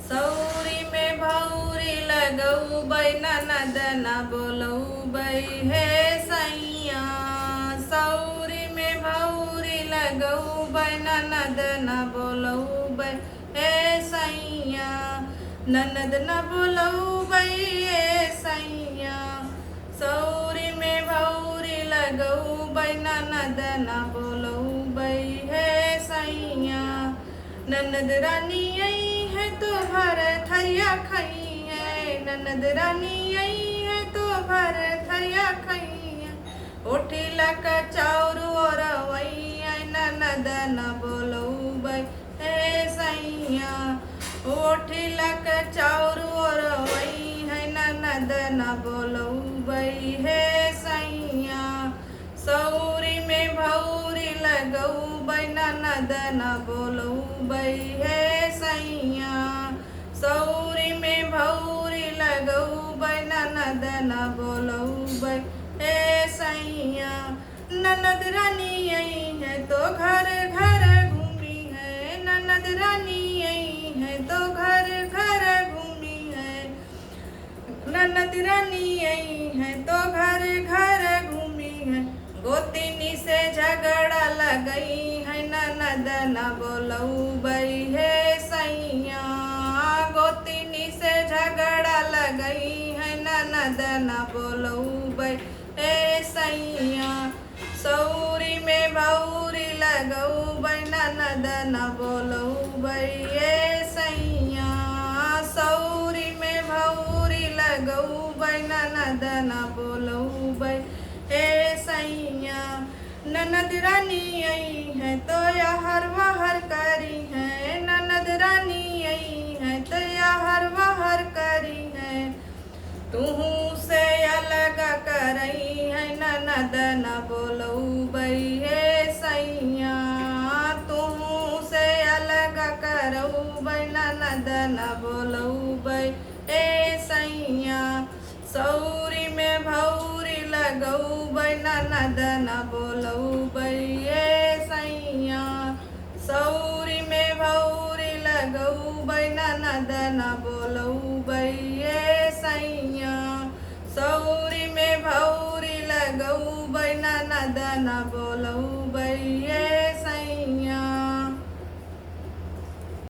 सौरी में भौरी लगऊ बै ननद न बोलऊ बै हे सैया। सौरी में भौरी लगऊ बै ननद न बोलऊ बै हे सैया। ननद न बोलऊ बै हे सैया। सौरी में भौरी लगऊ बै ननद न बोलऊ बै हे सैया। ननद रानी आई है तो भर थरिया खई है। ननद रानी आई है तो भर थरिया खई है। ओठिला का चाउर और वही है ननद न बोलऊ बै हे सैया। ओठिला का चाउर और वही है ननद न बोलऊ बै हे सैया। सौरी में भौरी लगऊ बै ननद न बोलऊ बै हे सैया। सौरी में भौरी लगऊ बै ननद न बोलऊ बै हे सैया। ननद रानी आई है तो घर घर घूमी है। ननद रानी आई है तो घर घर घूमी है। ननद रानी आई है तो घर घर घूमी है। गोतिनी से झगड़ा लगई है ननद न बोलऊ बै हे सैया। गोतिनी से झगड़ा लगई है ननद न बोलऊ बै हे सैया। सौरी में भौरी लगऊ बै ननद न बोलऊ बै हे सैया। सौरी में भौरी लगऊ बै ननद न बोलऊ बै हे सैया। ननद रानी आई है तो याहर वहर करी है। ननद रानी आई है तो याहर वहर करी है। तुहू से अलग करई है ननद न बोलऊ बै हे सैया। तुहू से अलग करऊ बै ननद न बोलऊ बै हे सैया। सौरी में भौरी लगऊ बै ननद न बोलऊ बै हे सैया। सौरी में भौरी लगऊ बै ननद न बोलऊ बै हे सैया। सौरी में भौरी लगऊ बै ननद न बोलऊ